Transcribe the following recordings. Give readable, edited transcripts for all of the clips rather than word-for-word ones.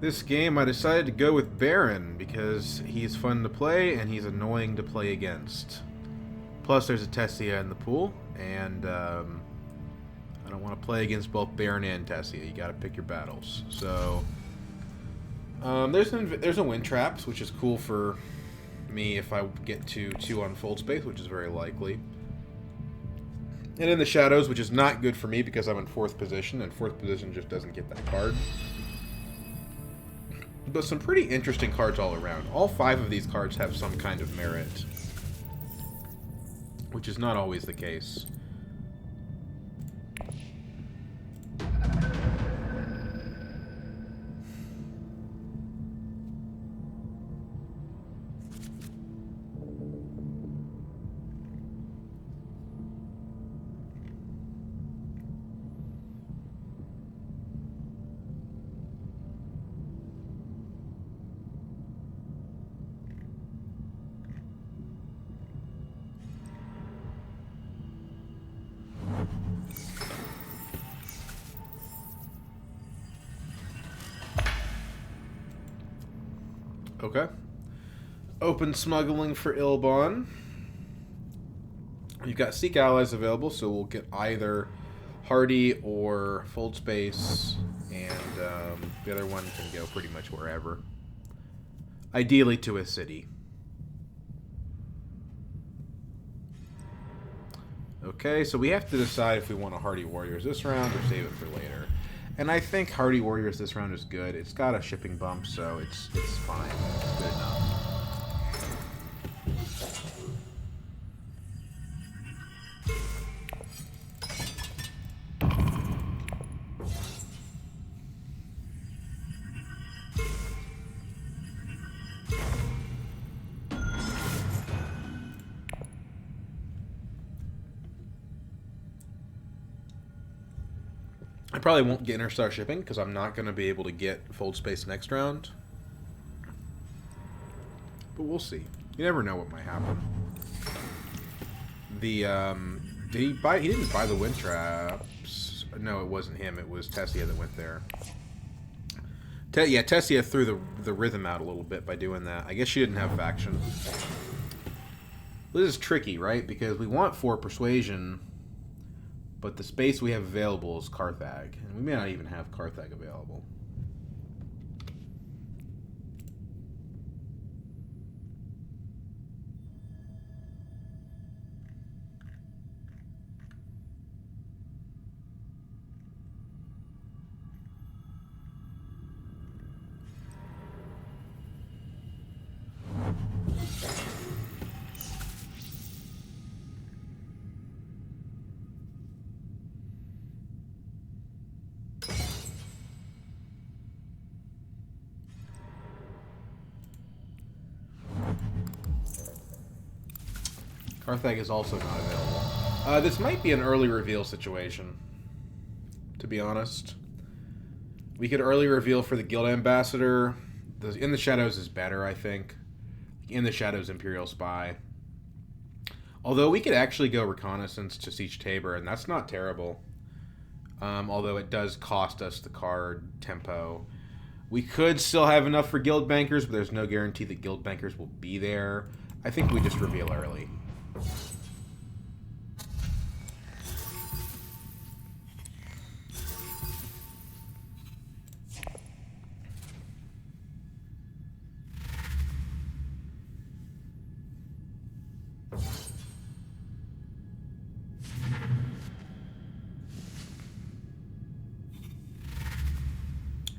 This game, I decided to go with Baron because he's fun to play and he's annoying to play against. Plus, there's a Tessia in the pool, and I don't want to play against both Baron and Tessia. You got to pick your battles. So, there's a wind traps, which is cool for me if I get to 2 on fold space, which is very likely. And in the shadows, which is not good for me because I'm in 4th position, and 4th position just doesn't get that card. But some pretty interesting cards all around. All 5 of these cards have some kind of merit, which is not always the case. Okay. Open smuggling for Ilbon. You've got Seek Allies available, so we'll get either Hardy or Fold Space, and the other one can go pretty much wherever. Ideally to a city. Okay, so we have to decide if we want a Hardy Warriors this round or save it for later. And I think Hardy Warriors this round is good. It's got a shipping bump, so it's fine. It's good enough. I probably won't get Interstar Shipping because I'm not going to be able to get Fold Space next round. But we'll see. You never know what might happen. The did he buy? He didn't buy the wind traps. No, it wasn't him. It was Tessia that went there. Yeah, Tessia threw the rhythm out a little bit by doing that. I guess she didn't have faction. This is tricky, right? Because we want 4 persuasion. But the space we have available is Carthag. And we may not even have Carthag available. Carthag is also not available. This might be an early reveal situation, to be honest. We could early reveal for the Guild Ambassador. In the Shadows is better, I think. In the Shadows, Imperial Spy. Although we could actually go Reconnaissance to Siege Tabor, and that's not terrible. Although it does cost us the card tempo. We could still have enough for Guild Bankers, but there's no guarantee that Guild Bankers will be there. I think we just reveal early.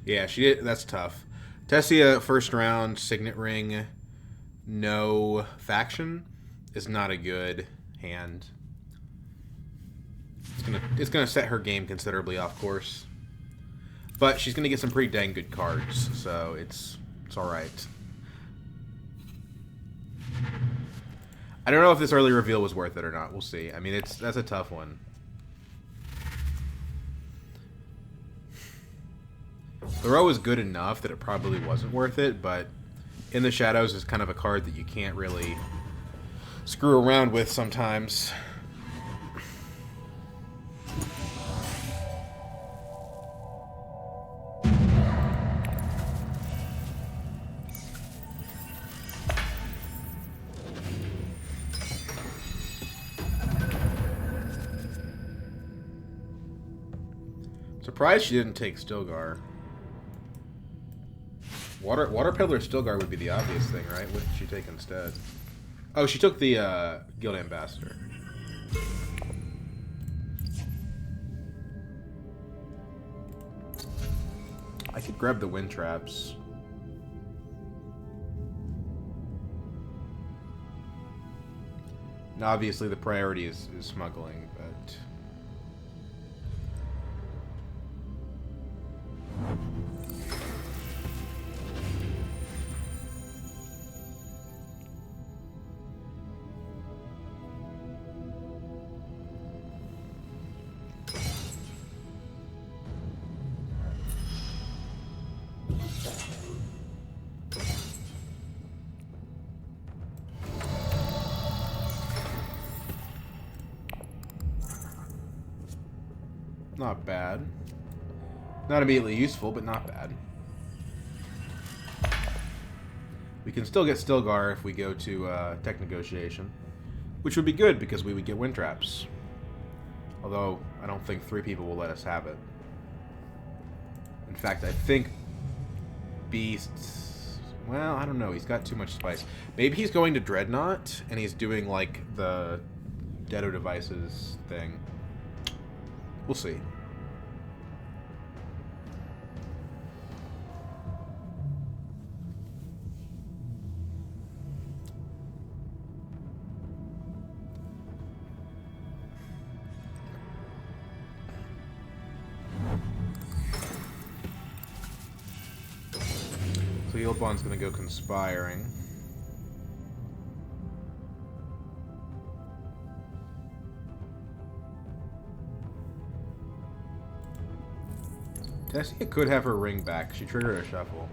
Yeah, she did. That's tough. Tessia, first round, Signet Ring, no faction is not a good hand. It's gonna set her game considerably off course. But she's gonna get some pretty dang good cards, so it's all right. I don't know if this early reveal was worth it or not. We'll see. I mean, that's a tough one. Thoreau is good enough that it probably wasn't worth it, but In the Shadows is kind of a card that you can't really screw around with sometimes. Surprised she didn't take Stilgar. Water Peddler Stilgar would be the obvious thing, right? What did she take instead? Oh, she took the Guild Ambassador. I could grab the wind traps. And obviously the priority is smuggling, but... Not bad. Not immediately useful, but not bad. We can still get Stilgar if we go to tech negotiation, which would be good because we would get wind traps. Although I don't think 3 people will let us have it. In fact, I think Beast. Well, I don't know. He's got too much spice. Maybe he's going to Dreadnought and he's doing like the Deado Devices thing. We'll see. So Yilbon's going to go Conspiring. Tessia could have her ring back. She triggered a shuffle.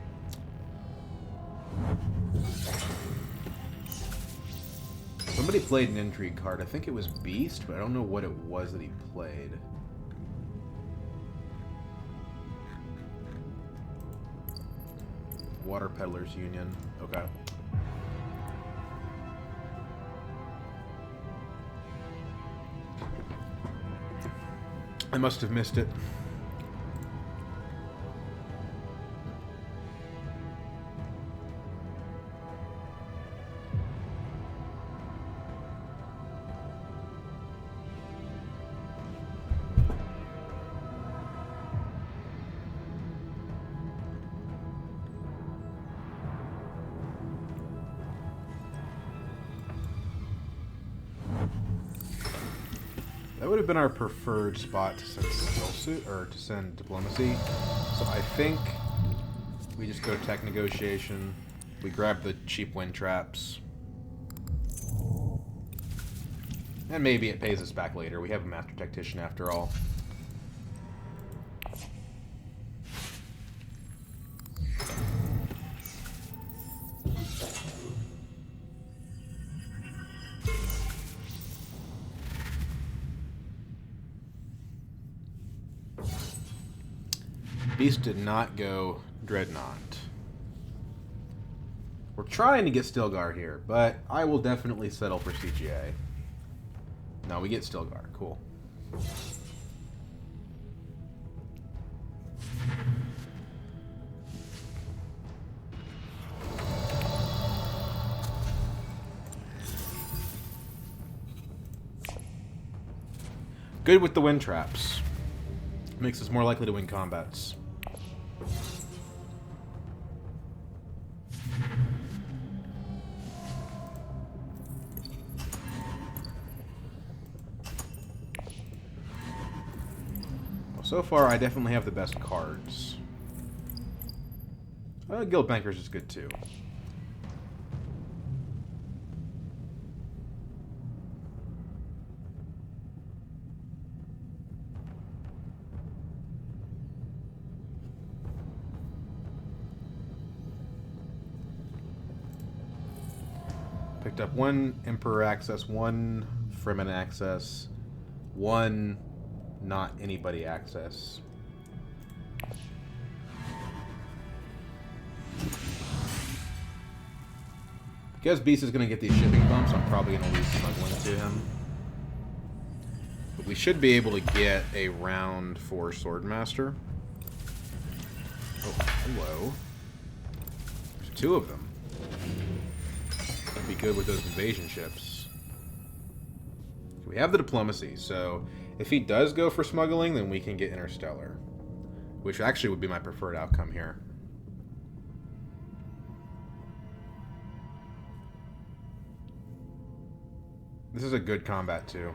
Somebody played an intrigue card. I think it was Beast, but I don't know what it was that he played. Water Peddlers Union. Okay. I must have missed it. That would have been our preferred spot to send skill suit or to send diplomacy. So I think we just go tech negotiation. We grab the cheap wind traps. And maybe it pays us back later. We have a master tactician after all. Beast did not go Dreadnought. We're trying to get Stilgar here, but I will definitely settle for CGA. No, we get Stilgar. Cool. Good with the wind traps. Makes us more likely to win combats. So far, I definitely have the best cards. Guild Bankers is good too. Picked up 1 Emperor access, 1 Fremen access, 1 not anybody access. Because Beast is going to get these shipping bumps, I'm probably going to lose smuggling to him. But we should be able to get a round for Swordmaster. Oh, hello. There's 2 of them. That'd be good with those invasion ships. We have the diplomacy, so if he does go for smuggling, then we can get interstellar. Which actually would be my preferred outcome here. This is a good combat, too.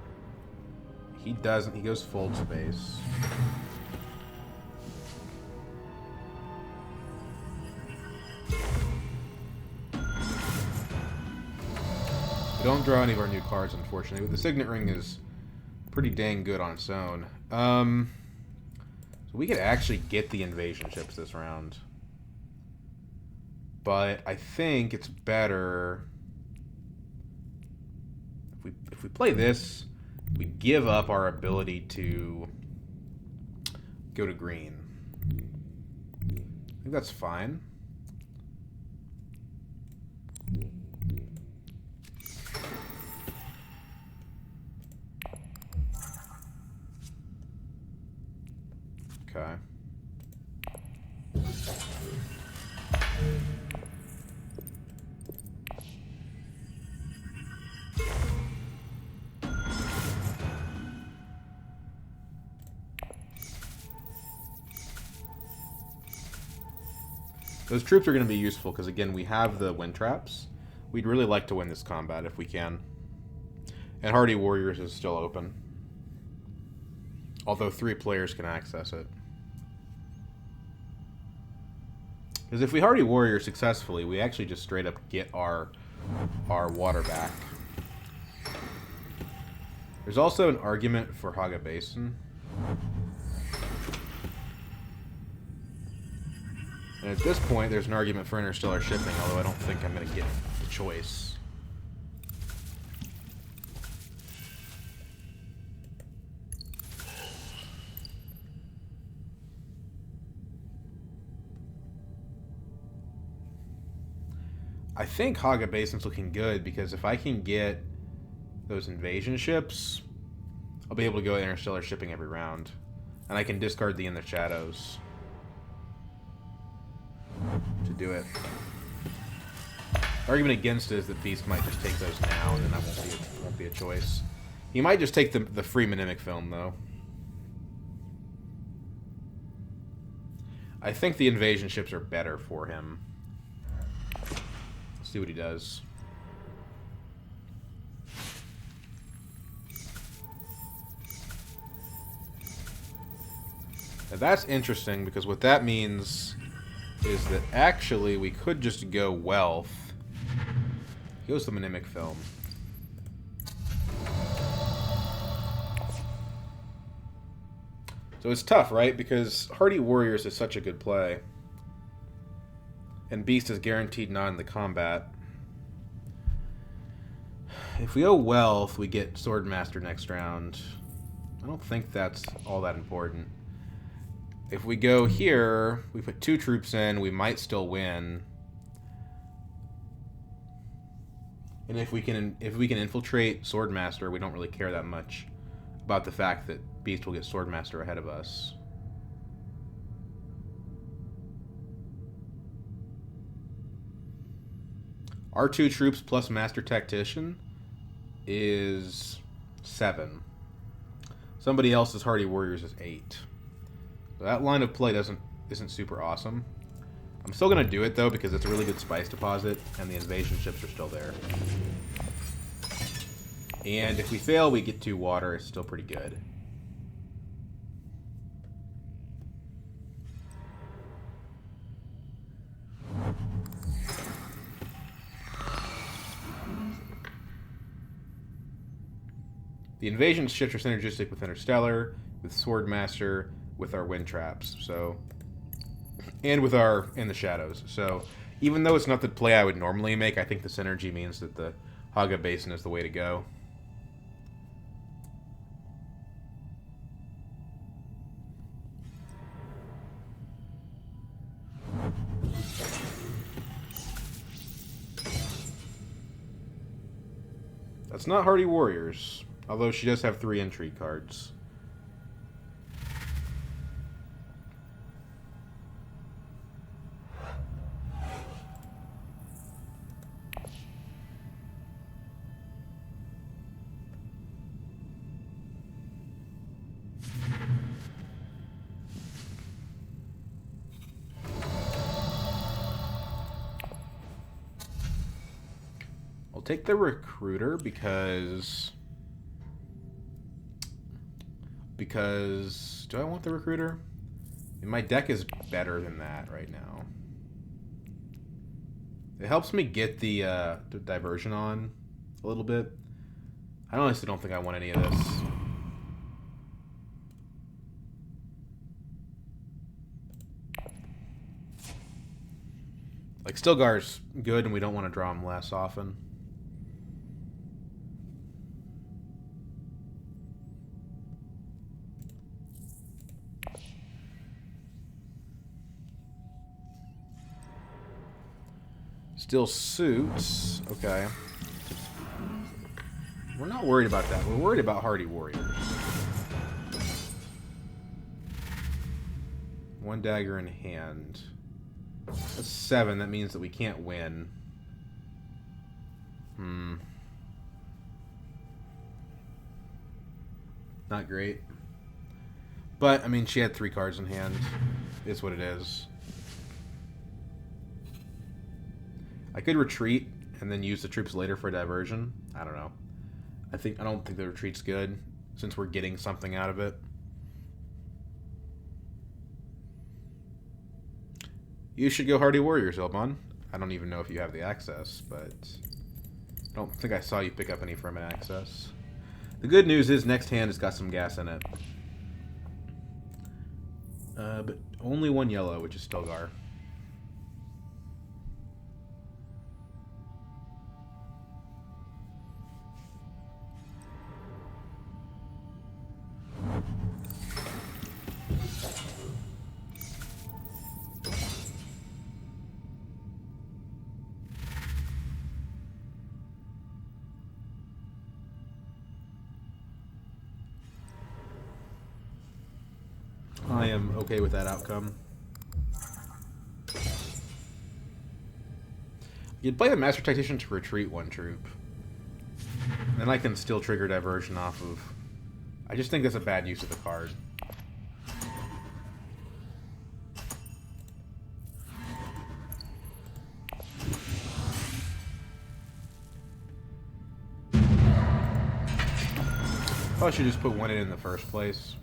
He doesn't. He goes full space. We don't draw any of our new cards, unfortunately. But the Signet Ring is pretty dang good on its own. So we could actually get the invasion ships this round. But I think it's better... If we play this, we give up our ability to go to green. I think that's fine. Okay. Those troops are going to be useful because, again, we have the wind traps. We'd really like to win this combat if we can. And Hardy Warriors is still open. Although 3 players can access it. Because if we Hardy Warrior successfully, we actually just straight up get our water back. There's also an argument for Haga Basin. And at this point, there's an argument for interstellar shipping, although I don't think I'm going to get the choice. I think Haga Basin's looking good, because if I can get those invasion ships, I'll be able to go interstellar shipping every round. And I can discard the In the Shadows to do it. The argument against it is that Beast might just take those now, and then that won't be a choice. He might just take the free Mnemic film, though. I think the invasion ships are better for him. Let's see what he does. Now that's interesting, because what that means is that actually we could just go wealth. He goes the Mnemic film. So it's tough, right? Because Hardy Warriors is such a good play. And Beast is guaranteed not in the combat. If we go wealth, we get Swordmaster next round. I don't think that's all that important. If we go here, we put 2 troops in, we might still win. And if we can infiltrate Swordmaster, we don't really care that much about the fact that Beast will get Swordmaster ahead of us. Our 2 troops plus Master Tactician is 7. Somebody else's Hardy Warriors is 8. So that line of play isn't super awesome. I'm still going to do it, though, because it's a really good spice deposit, and the invasion ships are still there. And if we fail, we get 2 water. It's still pretty good. The invasion ships are synergistic with Interstellar, with Swordmaster, with our wind traps, so, and with our In the Shadows. So even though it's not the play I would normally make, I think the synergy means that the Haga Basin is the way to go. That's not Hardy Warriors. Although she does have 3 intrigue cards. I'll take the recruiter because do I want the recruiter? My deck is better than that right now. It helps me get the diversion on a little bit. I honestly don't think I want any of this. Like, Stilgar's good, and we don't want to draw him less often. Still suits. Okay. We're not worried about that. We're worried about Hardy Warriors. 1 dagger in hand. That's 7. That means that we can't win. Not great. But, I mean, she had 3 cards in hand. It's what it is. I could retreat and then use the troops later for a diversion. I don't know. I don't think the retreat's good since we're getting something out of it. You should go Hardy Warriors, Ilbon. I don't even know if you have the access, but I don't think I saw you pick up any from access. The good news is next hand has got some gas in it. But only 1 yellow, which is Stilgar. I am okay with that outcome. You'd play the Master Tactician to retreat 1 troop. Then I can still trigger diversion off of... I just think that's a bad use of the card. Probably should just put 1 in the first place.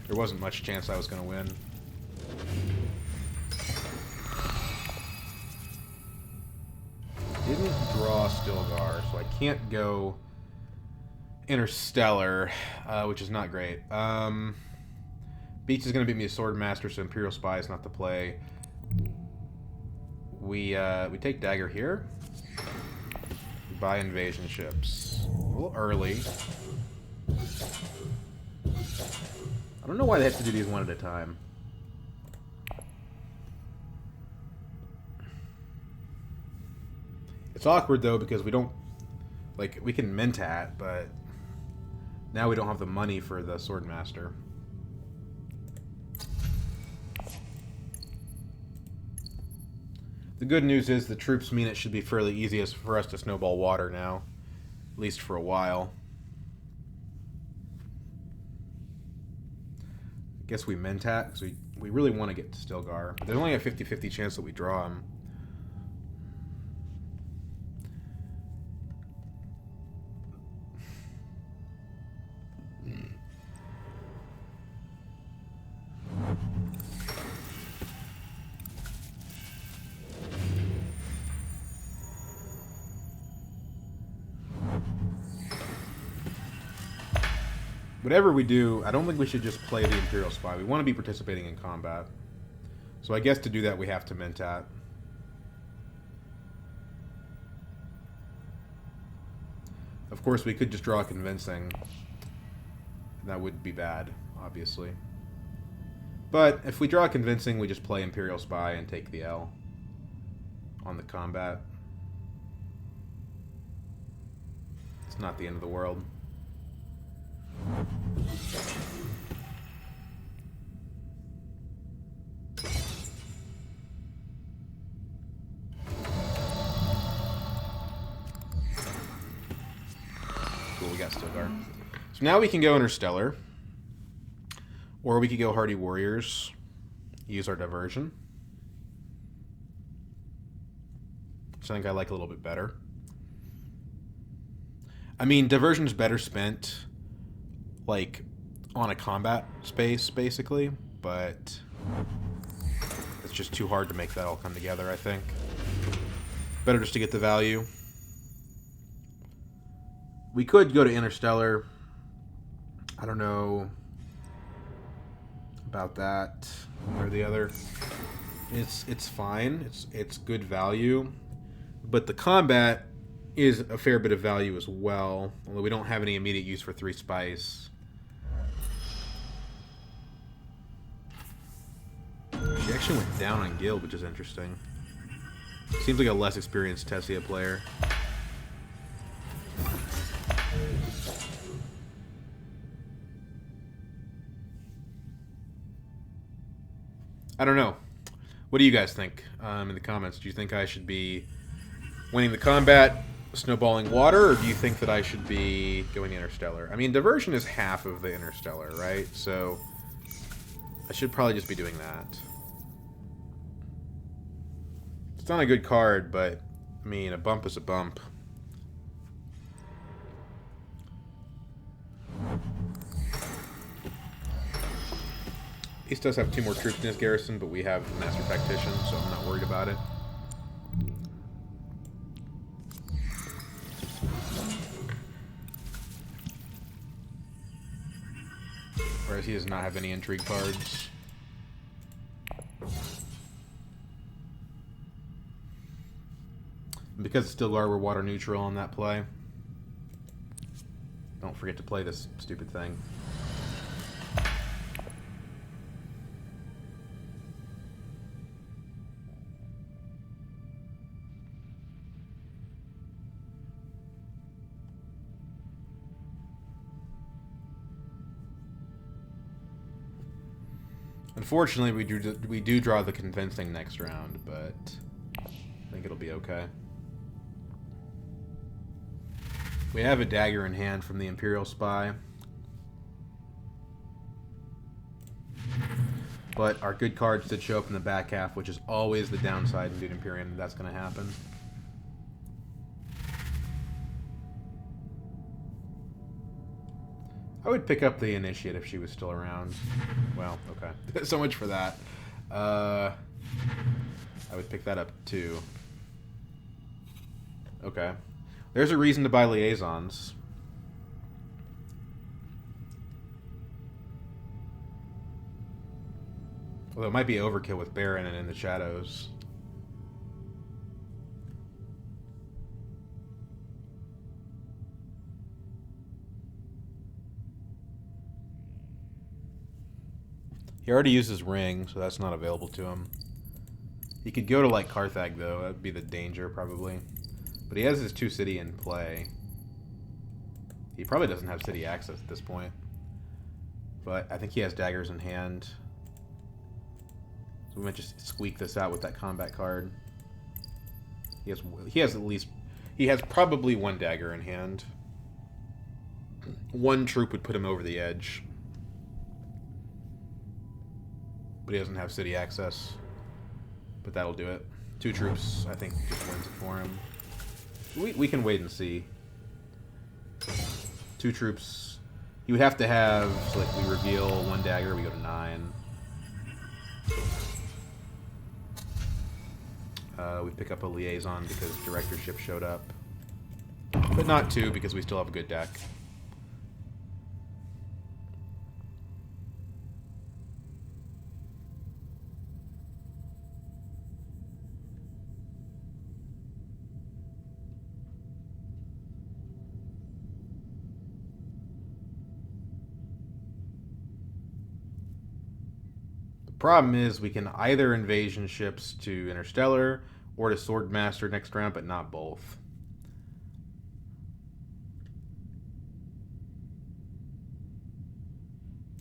There wasn't much chance I was going to win. Didn't draw Stilgar, so I can't go Interstellar, which is not great. Beach is going to beat me a Swordmaster, so Imperial Spy is not the play. We take Dagger here. We buy invasion ships. A little early. I don't know why they have to do these 1 at a time. It's awkward, though, because we don't... Like, we can Mentat, but... Now we don't have the money for the Swordmaster. The good news is the troops mean it should be fairly easy for us to snowball water now. At least for a while. I guess we Mentat, because we really want to get to Stilgar. But there's only a 50-50 chance that we draw him. Whatever we do, I don't think we should just play the Imperial Spy. We want to be participating in combat. So I guess to do that, we have to Mentat. Of course, we could just draw Convincing. That would be bad, obviously. But if we draw Convincing, we just play Imperial Spy and take the L on the combat. It's not the end of the world. Cool, we got Stilgar. So now we can go Interstellar. Or we could go Hardy Warriors. Use our diversion. Which I think I like a little bit better. I mean, diversion's better spent, like, on a combat space, basically. But it's just too hard to make that all come together, I think. Better just to get the value. We could go to Interstellar. I don't know about that, one or the other. It's fine. It's good value, but the combat is a fair bit of value as well. Although we don't have any immediate use for 3 spice. She actually went down on Guild, which is interesting. Seems like a less experienced Tessia player. I don't know. What do you guys think in the comments? Do you think I should be winning the combat, snowballing water, or do you think that I should be going Interstellar? I mean, diversion is half of the Interstellar, right? So I should probably just be doing that. It's not a good card, but I mean, a bump is a bump. East does have 2 more troops in his garrison, but we have Master Tactician, so I'm not worried about it. Whereas he does not have any intrigue cards. And because it's Stilgar, we're water neutral on that play. Don't forget to play this stupid thing. Unfortunately, we do draw the convincing next round, but I think it'll be okay. We have a dagger in hand from the Imperial Spy. But our good cards did show up in the back half, which is always the downside in Dude Imperium. That's going to happen. I would pick up the Initiate if she was still around. Well, okay. So much for that. I would pick that up too. Okay. There's a reason to buy Liaisons. Although it might be overkill with Baron and in the shadows. He already used his ring, so that's not available to him. He could go to, like, Carthag, though. That would be the danger, probably. But he has his 2 city in play. He probably doesn't have city access at this point. But I think he has daggers in hand. So we might just squeak this out with that combat card. He has at least... He has probably 1 dagger in hand. 1 troop would put him over the edge. But he doesn't have city access. But that'll do it. 2 troops, I think, just wins it for him. We can wait and see. 2 troops. You would have to have, so like, we reveal 1 dagger, we go to 9. We pick up a liaison because directorship showed up. But not 2 because we still have a good deck. Problem is, we can either invasion ships to Interstellar or to Swordmaster next round, but not both.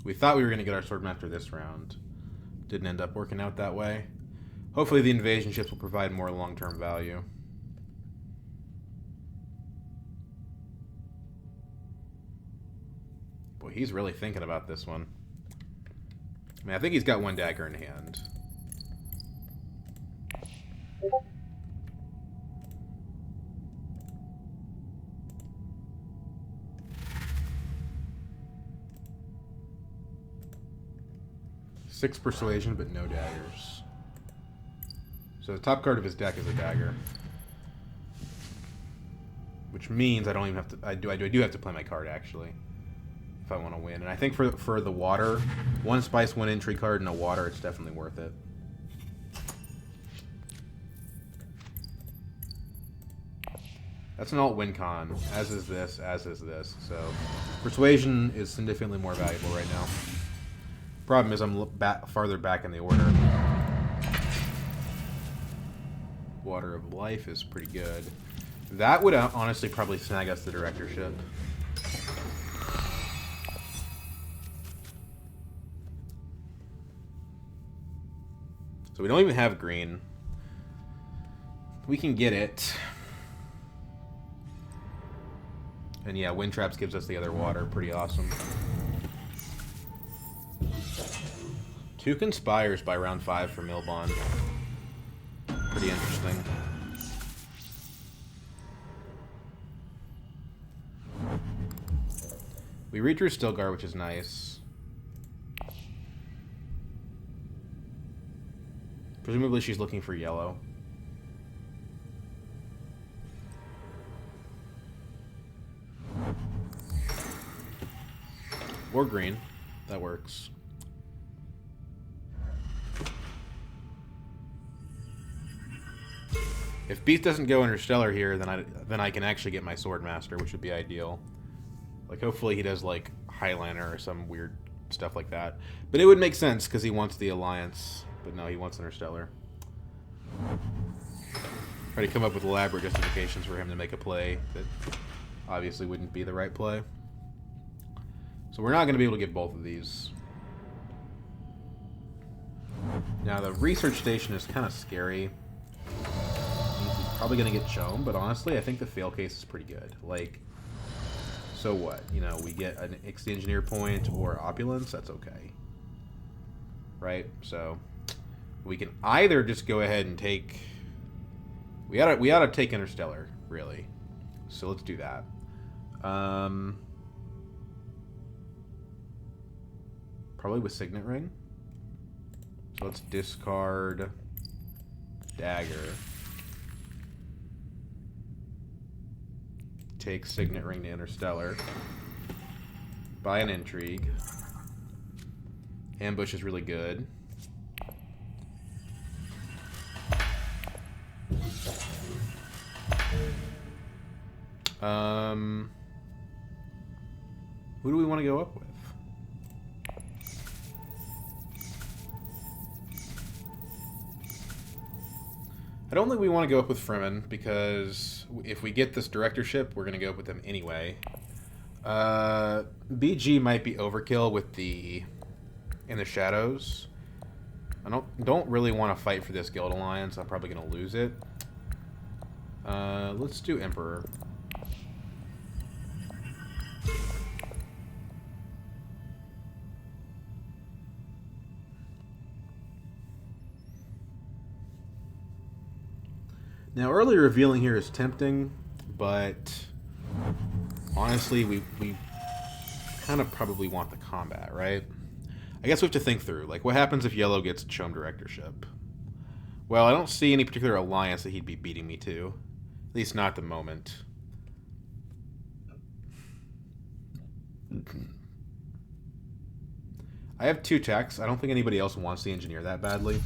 We thought we were going to get our Swordmaster this round. Didn't end up working out that way. Hopefully the invasion ships will provide more long-term value. Boy, he's really thinking about this one. I mean, I think he's got one dagger in hand. Six persuasion, but no daggers. So the top card of his deck is a dagger, which means I don't even have to. I do have to play my card actually, if I want to win. And I think for the water, one spice, one entry card, and a water, it's definitely worth it. That's an alt win con, as is this, So persuasion is significantly more valuable right now. Problem is I'm farther back in the order. Water of Life is pretty good. That would honestly probably snag us the directorship. So we don't even have green. We can get it. And yeah, Wind Traps gives us the other water. Pretty awesome. 2 Conspires by round 5 for Milbon. Pretty interesting. We redrew Stilgar, which is nice. Presumably she's looking for yellow. Or green. That works. If Beast doesn't go Interstellar here, then I can actually get my Swordmaster, which would be ideal. Like, hopefully he does, like, Highliner or some weird stuff like that. But it would make sense, because he wants the Alliance. But no, he wants Interstellar. Try to come up with elaborate justifications for him to make a play that obviously wouldn't be the right play. So we're not going to be able to get both of these. Now, the research station is kind of scary. Probably going to get shown, but honestly, I think the fail case is pretty good. Like, so what? You know, we get an Ixty Engineer point or Opulence, that's okay. Right? So, we can either just go ahead and take... We ought to take Interstellar, really. So let's do that. Probably with Signet Ring. So let's discard Dagger. Take Signet Ring to Interstellar. Buy an Intrigue. Ambush is really good. Who do we want to go up with? I don't think we want to go up with Fremen, because if we get this directorship, we're going to go up with them anyway. BG might be overkill with the In the Shadows. I don't really want to fight for this Guild Alliance. I'm probably going to lose it. Let's do Emperor. Now, early revealing here is tempting, but honestly, we kind of probably want the combat, right? I guess we have to think through, like, what happens if Yellow gets Chome Directorship? Well, I don't see any particular alliance that he'd be beating me to. At least not at the moment. I have 2 techs. I don't think anybody else wants the Engineer that badly.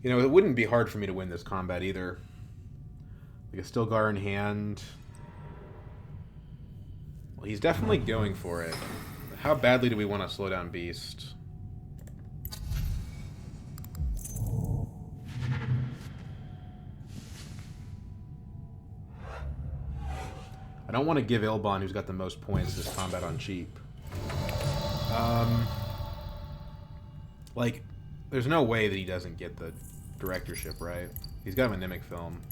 You know, it wouldn't be hard for me to win this combat either. Like a Stilgar in hand. Well, he's definitely going for it. How badly do we want to slow down Beast? don't want to give Ilbon, who's got the most points, this combat on cheap. Like, there's no way that he doesn't get the directorship, right? He's got a mimic film.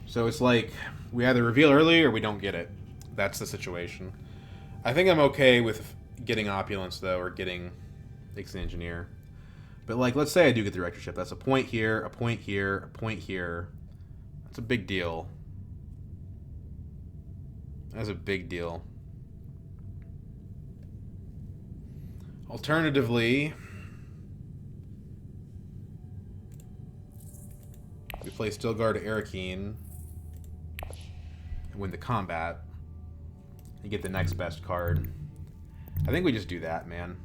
So it's like, we either reveal early or we don't get it. That's the situation. I think I'm okay with getting Opulence, though, or getting Ix Engineer. But, like, let's say I do get the directorship. That's a point here, a point here, a point here. That's a big deal. That's a big deal. Alternatively, we play Stilgar to Arakeen and win the combat and get the next best card. I think we just do that, man.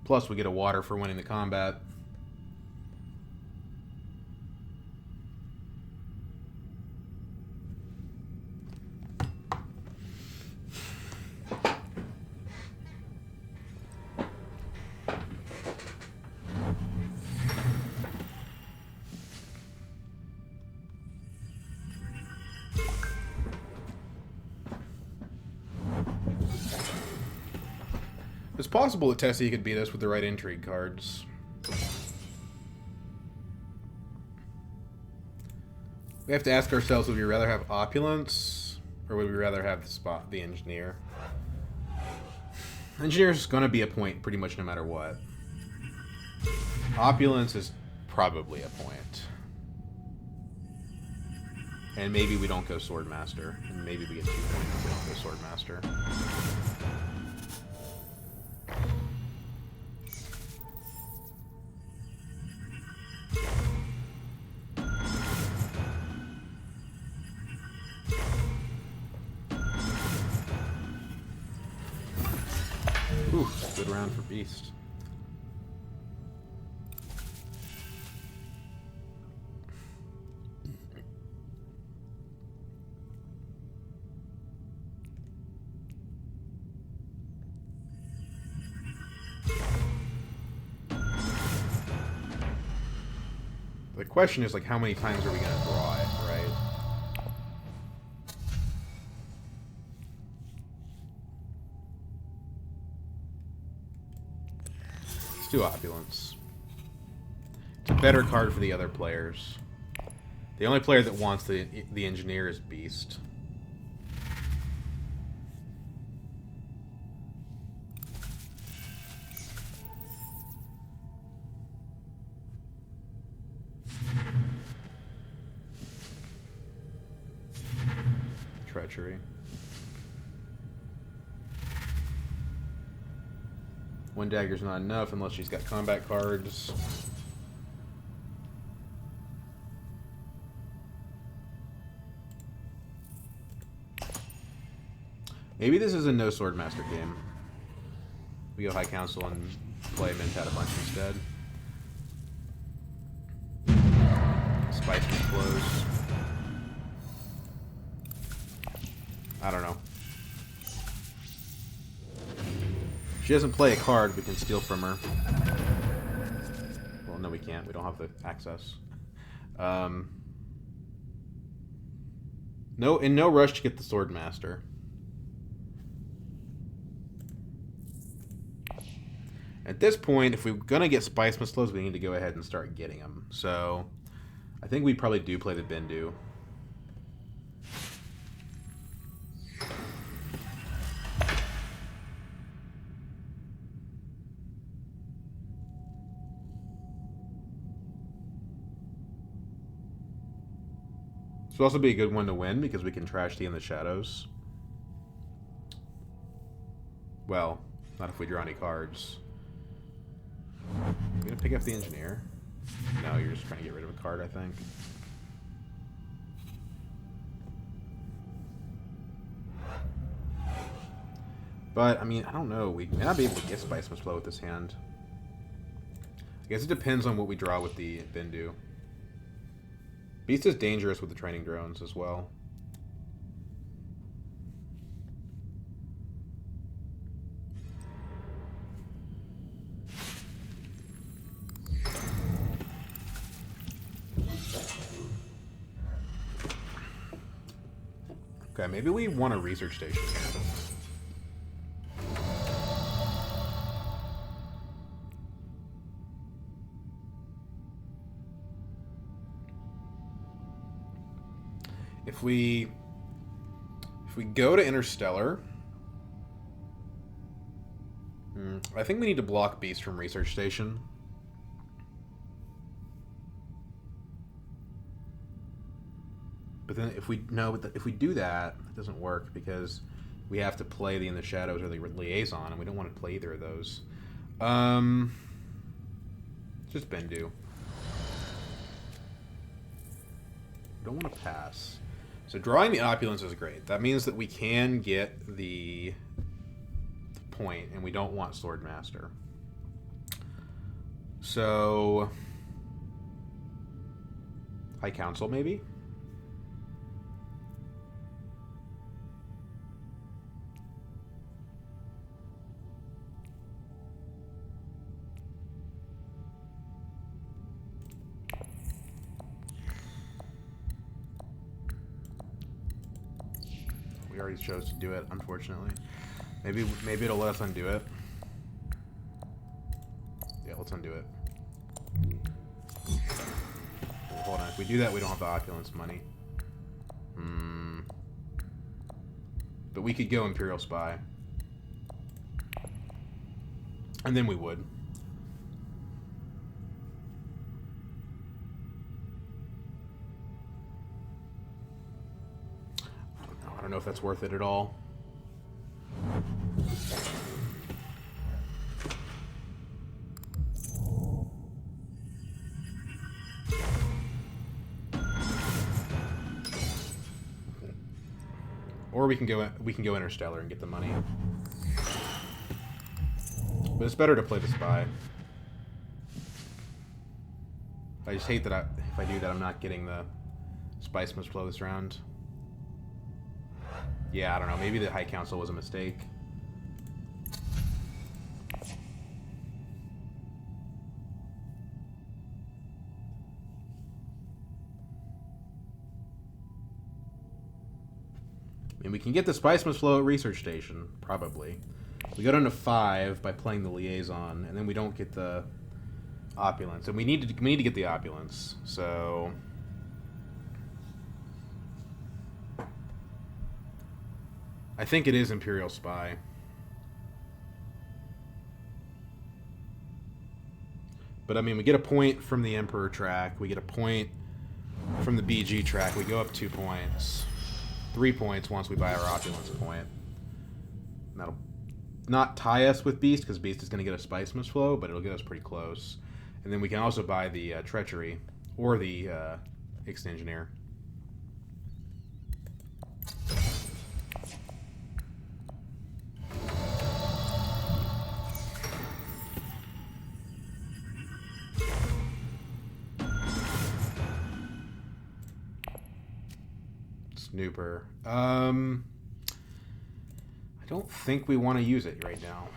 Plus, we get a water for winning the combat. It's possible that Tessie could beat us with the right intrigue cards. We have to ask ourselves, would we rather have Opulence, or would we rather have the Engineer? Engineer's going to be a point pretty much no matter what. Opulence is probably a point. And maybe we don't go Swordmaster. And maybe we get 2 points if we don't go Swordmaster. Ooh, good round for Beast. The question is, like, how many times are we going to draw it, right? Let's do Opulence. It's a better card for the other players. The only player that wants the Engineer is Beast. Treachery. One dagger's not enough unless she's got combat cards. Maybe this is a no Swordmaster game. We go High Council and play Mentat a bunch instead. Spice me close. I don't know. If she doesn't play a card, we can steal from her. Well, no, we can't. We don't have the access. No, in no rush to get the Swordmaster. At this point, if we're gonna get Spice Mislows, we need to go ahead and start getting them. So, I think we probably do play the Bendu. This will also be a good one to win because we can trash the In the Shadows. Well, not if we draw any cards. You gonna pick up the Engineer? No, you're just trying to get rid of a card, I think. But, I mean, I don't know. We may not be able to get Spice Mislow with this hand. I guess it depends on what we draw with the Bendu. Beast is dangerous with the training drones as well. Okay, maybe we want a research station here. If we go to Interstellar, I think we need to block Beast from Research Station. But then if we do that, it doesn't work because we have to play the In the Shadows or the Liaison, and we don't want to play either of those. Just Bendu. Don't want to pass. So drawing the Opulence is great. That means that we can get the point, and we don't want Swordmaster. So High Council, maybe? We already chose to do it, unfortunately. Maybe it'll let us undo it. Yeah, let's undo it. Well, hold on. If we do that, we don't have the Opulence money. But we could go Imperial Spy. And then we would. I don't know if that's worth it at all. Or we can go Interstellar and get the money. But it's better to play the Spy. I just hate that if I do that, I'm not getting the Spice Must Flow this round. Yeah, I don't know. Maybe the High Council was a mistake. I mean, we can get the Spice Must Flow at Research Station, probably. We go down to 5 by playing the Liaison, and then we don't get the Opulence. And we need to get the Opulence, so... I think it is Imperial Spy. But I mean, we get a point from the Emperor track. We get a point from the BG track. We go up 2 points. 3 points once we buy our Opulence point. And that'll not tie us with Beast, because Beast is going to get a Spice Must Flow, but it'll get us pretty close. And then we can also buy the Treachery, or the Ex-Engineer. Snooper. I don't think we want to use it right now.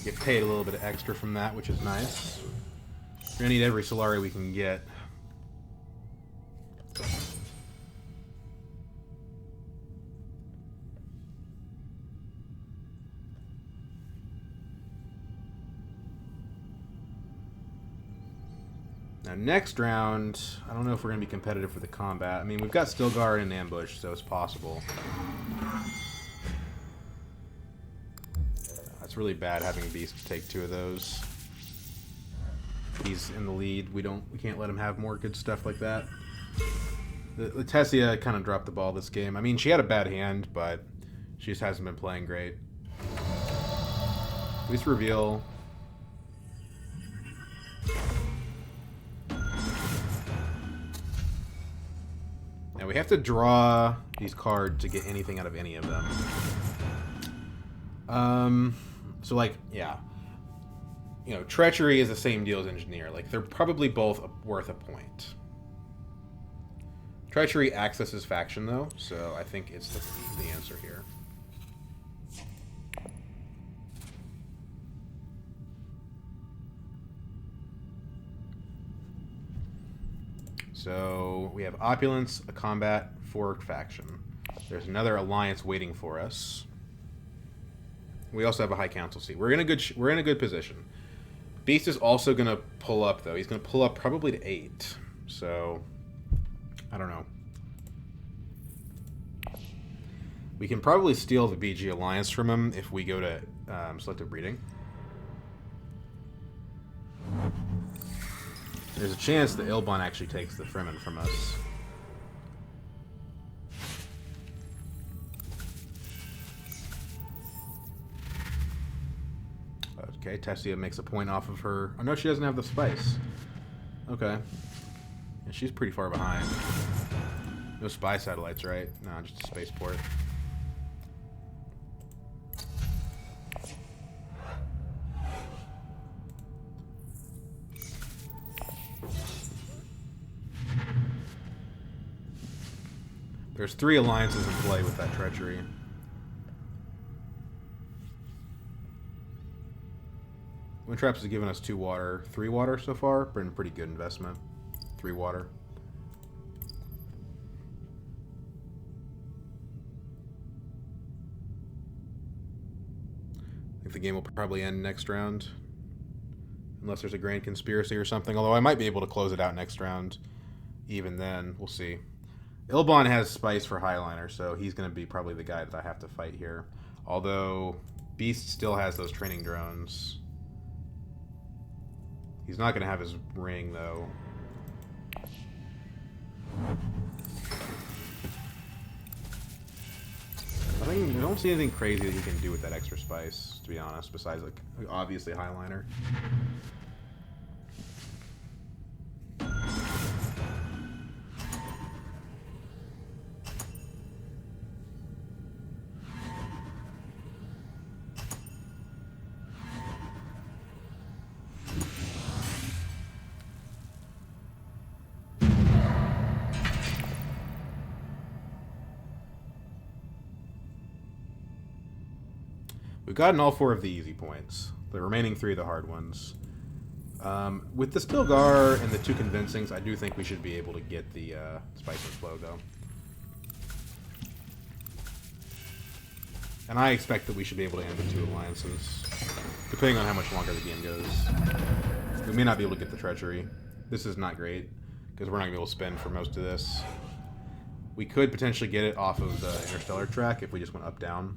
Get paid a little bit extra from that, which is nice. We're gonna need every Solari we can get. Now, next round, I don't know if we're going to be competitive for the combat. I mean, we've got Stilgar and Ambush, so it's possible. It's really bad having Beast take 2 of those. He's in the lead. We can't let him have more good stuff like that. The Tessia kind of dropped the ball this game. I mean, she had a bad hand, but she just hasn't been playing great. At least reveal. Now we have to draw these cards to get anything out of any of them. So like, yeah. You know, Treachery is the same deal as Engineer. Like, they're probably both worth a point. Treachery accesses faction, though, so I think it's the answer here. So we have Opulence, a combat, 4 faction. There's another alliance waiting for us. We also have a high council seat. We're in a good position. Beast is also going to pull up, though. He's going to pull up probably to 8. So, I don't know. We can probably steal the BG Alliance from him if we go to Selective Breeding. There's a chance that Ilbon actually takes the Fremen from us. Okay, Tessia makes a point off of her... Oh, no, she doesn't have the spice. Okay. Yeah, she's pretty far behind. No spy satellites, right? No, just a spaceport. There's 3 alliances in play with that Treachery. Windtraps has given us 2 water. 3 water so far. Been a pretty good investment. 3 water. I think the game will probably end next round. Unless there's a grand conspiracy or something. Although I might be able to close it out next round. Even then, we'll see. Ilbon has Spice for Highliner, so he's going to be probably the guy that I have to fight here. Although, Beast still has those training drones. He's not going to have his ring, though. I don't see anything crazy that he can do with that extra Spice, to be honest, besides, like, obviously Highliner. We've gotten all 4 of the easy points. The remaining 3 are the hard ones. With the Stilgar and the 2 Convincings, I do think we should be able to get the Spice and Flow, though. And I expect that we should be able to end the 2 alliances, depending on how much longer the game goes. We may not be able to get the Treachery. This is not great, because we're not going to be able to spend for most of this. We could potentially get it off of the Interstellar track if we just went up-down.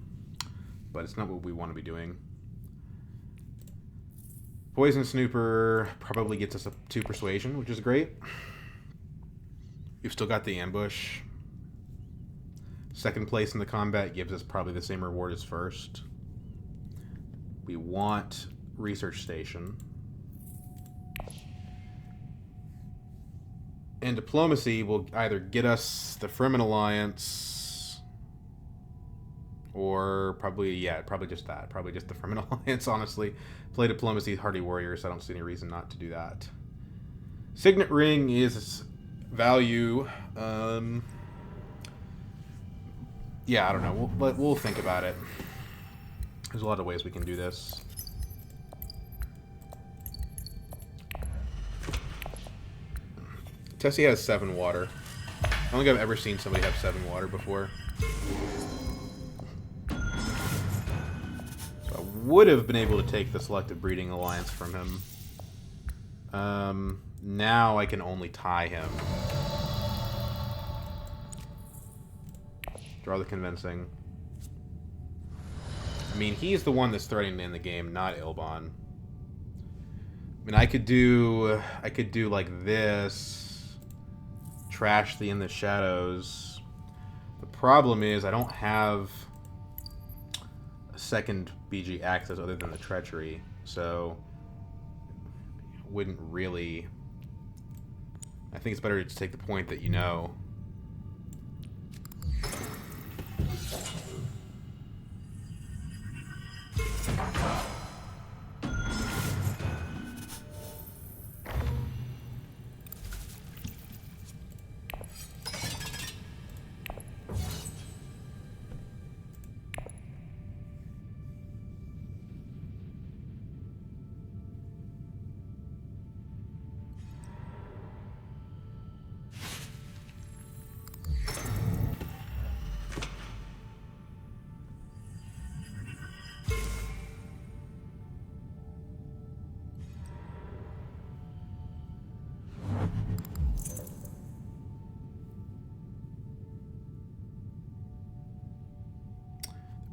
But it's not what we want to be doing. Poison Snooper probably gets us up 2 Persuasion, which is great. We've still got the Ambush. 2nd place in the combat gives us probably the same reward as first. We want Research Station. And Diplomacy will either get us the Fremen Alliance... Or probably just that. Probably just the Fremen Alliance, honestly. Play Diplomacy, Hardy Warriors. I don't see any reason not to do that. Signet Ring is value. Yeah, I don't know. We'll think about it. There's a lot of ways we can do this. Tessie has 7 water. I don't think I've ever seen somebody have 7 water before. Would have been able to take the Selective Breeding Alliance from him. Now I can only tie him. Draw the Convincing. I mean, he's the one that's threatening to end the game, not Ilbon. I mean, I could do like this. Trash the In the Shadows. The problem is I don't have a second BG access other than the Treachery, so wouldn't really... I think it's better to take the point that you know.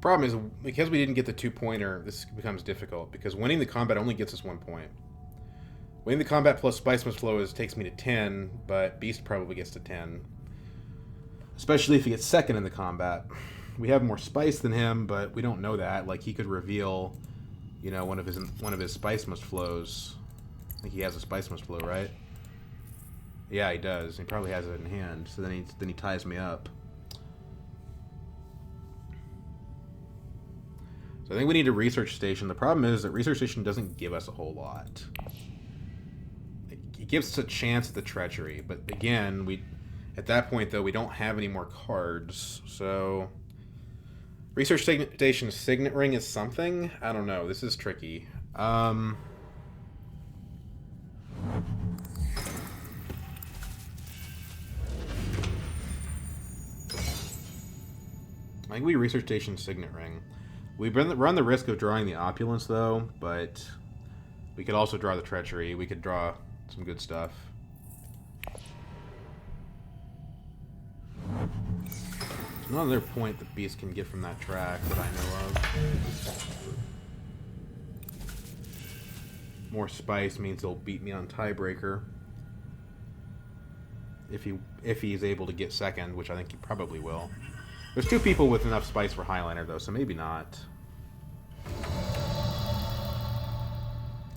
Problem is, because we didn't get the 2-pointer, this becomes difficult, because winning the combat only gets us 1 point. Winning the combat plus Spice Must Flow takes me to 10, but Beast probably gets to 10. Especially if he gets second in the combat. We have more spice than him, but we don't know that. Like, he could reveal, you know, one of his Spice Must Flows. I think he has a Spice Must Flow, right? Yeah, he does. He probably has it in hand. So then he ties me up. So I think we need a research station. The problem is that research station doesn't give us a whole lot. It gives us a chance at the treachery, but again, at that point though we don't have any more cards. So research station signet ring is something. I don't know. This is tricky. I think we research station signet ring. We run the risk of drawing the opulence, though, but we could also draw the treachery. We could draw some good stuff. There's no other point that Beast can get from that track that I know of. More spice means he'll beat me on tiebreaker. If he's able to get second, which I think he probably will. There's 2 people with enough spice for Highliner, though, so maybe not.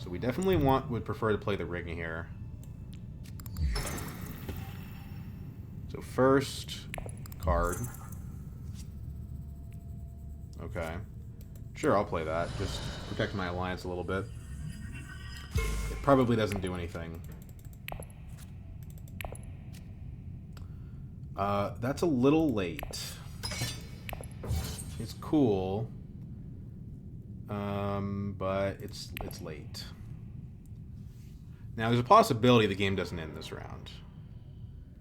So we definitely would prefer to play the ring here. So first card. Okay. Sure, I'll play that. Just protect my alliance a little bit. It probably doesn't do anything. That's a little late. It's cool, but it's late. Now, there's a possibility the game doesn't end this round.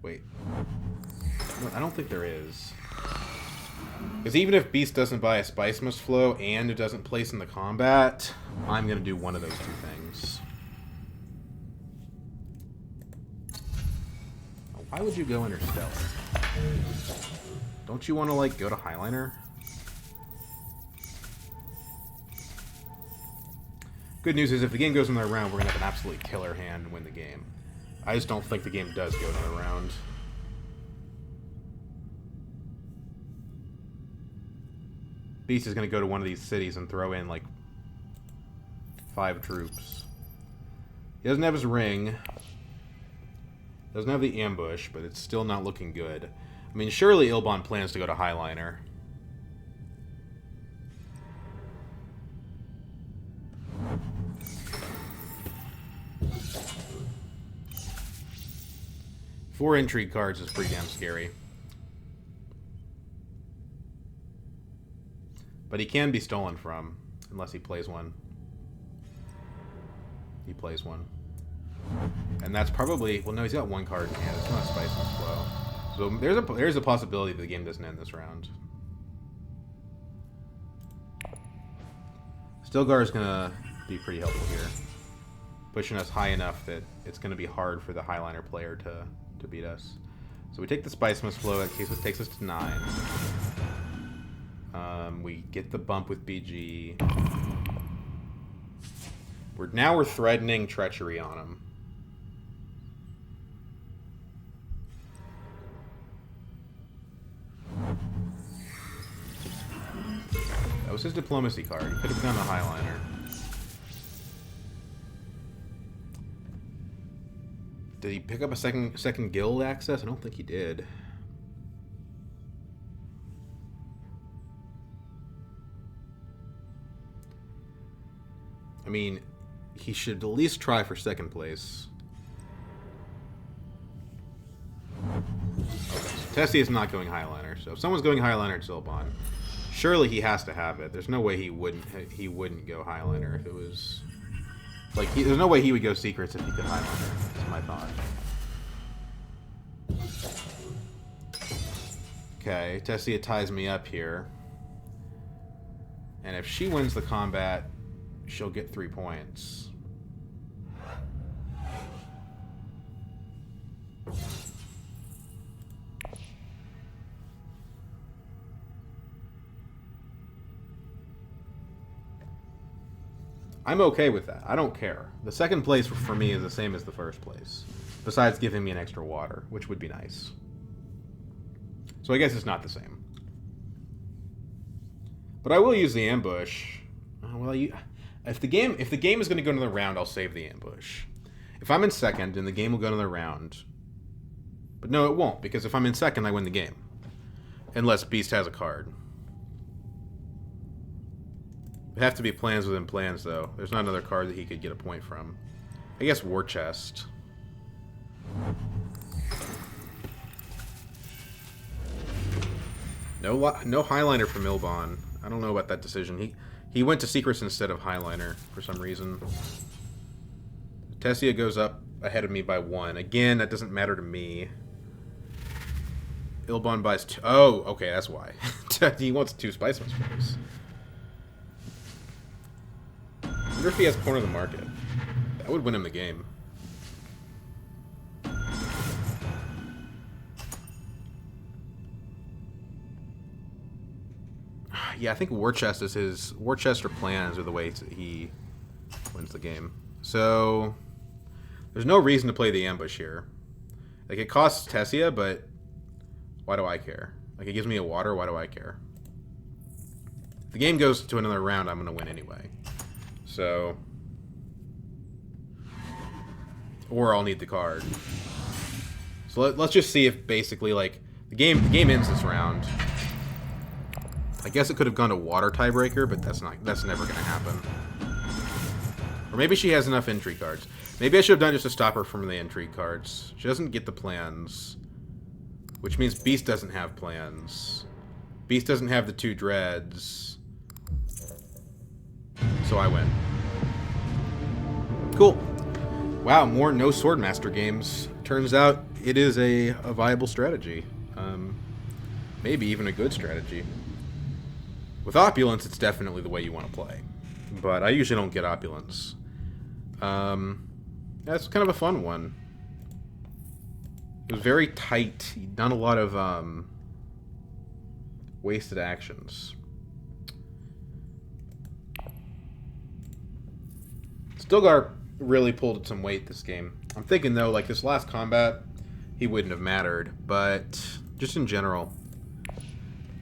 Wait. No, I don't think there is. Because even if Beast doesn't buy a Spice Must Flow and it doesn't place in the combat, I'm going to do one of those 2 things. Why would you go Interstellar? Don't you want to, like, go to Highliner? Good news is if the game goes another round, we're going to have an absolutely killer hand and win the game. I just don't think the game does go another round. Beast is going to go to one of these cities and throw in, like, 5 troops. He doesn't have his ring. Doesn't have the ambush, but it's still not looking good. I mean, surely Ilbon plans to go to Highliner. Four intrigue cards is pretty damn scary. But he can be stolen from, unless he plays one. He plays one. And that's probably... Well, no, he's got 1 card in hand. It's not a Spice Must Flow. So there's a possibility that the game doesn't end this round. Stilgar is going to be pretty helpful here. Pushing us high enough that it's going to be hard for the Highliner player to beat us. So we take the Spice Must Flow. In case it takes us to 9. We get the bump with BG. Now we're threatening treachery on him. That was his diplomacy card. He could have done the Highliner. Did he pick up a second guild access? I don't think he did. I mean, he should at least try for second place. Okay, so Tessie is not going Highliner, so if someone's going Highliner, it's Ilbon. Surely he has to have it. There's no way he wouldn't go Highliner if it was... Like, there's no way he would go Secrets if he could Highliner. That's my thought. Okay, Tessia ties me up here. And if she wins the combat, she'll get 3 points. I'm okay with that. I don't care. The second place for me is the same as the first place. Besides giving me an extra water, which would be nice. So I guess it's not the same. But I will use the ambush. Well, if the game is going to go another round, I'll save the ambush. If I'm in second, then the game will go another round. But no, it won't, because if I'm in second, I win the game. Unless Beast has a card. It'd have to be plans within plans, though. There's not another card that he could get a point from. I guess War Chest. No Highliner for Milbon. I don't know about that decision. He went to Secrets instead of Highliner for some reason. Tessia goes up ahead of me by 1. Again, that doesn't matter to me. Ilbon buys 2. Oh, okay, that's why. He wants 2 Spice Masters. I wonder if he has Corner of the Market. That would win him the game. Yeah, I think War Chest is his... War Chest or plans are the way he wins the game. So, there's no reason to play the ambush here. Like, it costs Tessia, but why do I care? Like, it gives me a water, why do I care? If the game goes to another round, I'm going to win anyway. So... Or I'll need the card. So let's just see if basically, like, the game ends this round. I guess it could have gone to water tiebreaker, but that's never going to happen. Or maybe she has enough intrigue cards. Maybe I should have done just to stop her from the intrigue cards. She doesn't get the plans. Which means Beast doesn't have plans. Beast doesn't have the 2 dreads. So I win. Cool. Wow, more no Swordmaster games. Turns out it is a viable strategy. Maybe even a good strategy. With Opulence, it's definitely the way you want to play. But I usually don't get Opulence. That's kind of a fun one. It was very tight. Not a lot of wasted actions. Stilgar really pulled some weight this game. I'm thinking, though, like this last combat, he wouldn't have mattered. But just in general.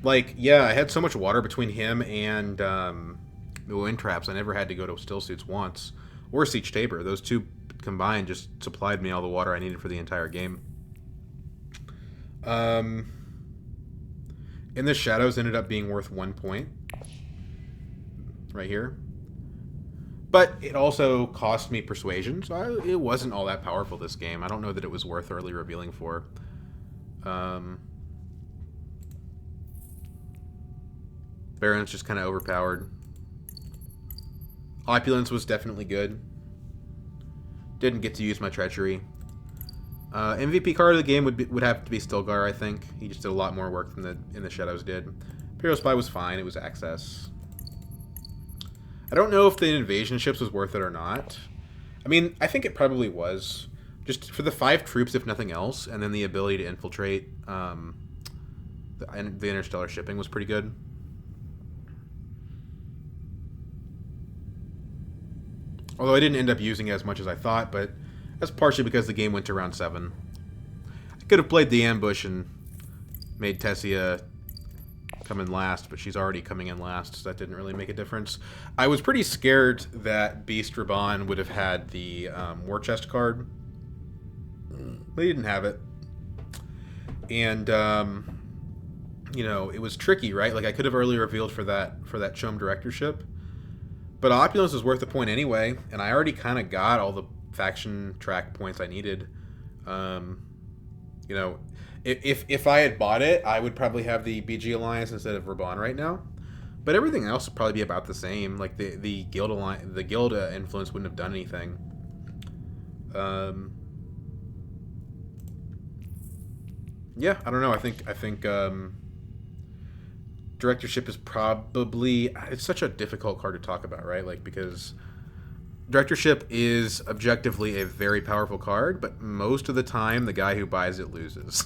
Like, yeah, I had so much water between him and the Wind Traps. I never had to go to Still Suits once. Or Siege Tabor. Those 2 combined just supplied me all the water I needed for the entire game. And the Shadows ended up being worth 1 point. Right here. But it also cost me Persuasion, so it wasn't all that powerful this game. I don't know that it was worth early revealing for. Baron's just kind of overpowered. Opulence was definitely good. Didn't get to use my Treachery. MVP card of the game would have to be Stilgar, I think. He just did a lot more work than the In the Shadows did. Imperial Spy was fine. It was access. I don't know if the invasion ships was worth it or not. I mean, I think it probably was. Just for the 5 troops, if nothing else, and then the ability to infiltrate the interstellar shipping was pretty good. Although I didn't end up using it as much as I thought, but that's partially because the game went to round 7. I could have played the ambush and made Tessia come in last, but she's already coming in last, so that didn't really make a difference. I was pretty scared that Beast Raban would have had the War Chest card. But he didn't have it. And, you know, it was tricky, right? Like, I could have early revealed for that Chom directorship. But Opulence was worth a point anyway, and I already kind of got all the faction track points I needed. You know, if I had bought it, I would probably have the BG Alliance instead of Raban right now. But everything else would probably be about the same. Like the guild alliance, the guild influence wouldn't have done anything. Yeah, I don't know. I think directorship is probably, it's such a difficult card to talk about, right? Like, because directorship is objectively a very powerful card, but most of the time the guy who buys it loses.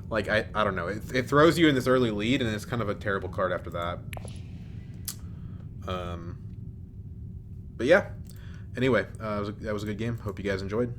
Like, I don't know. It throws you in this early lead, and it's kind of a terrible card after that. But yeah, anyway, that was a good game. Hope you guys enjoyed.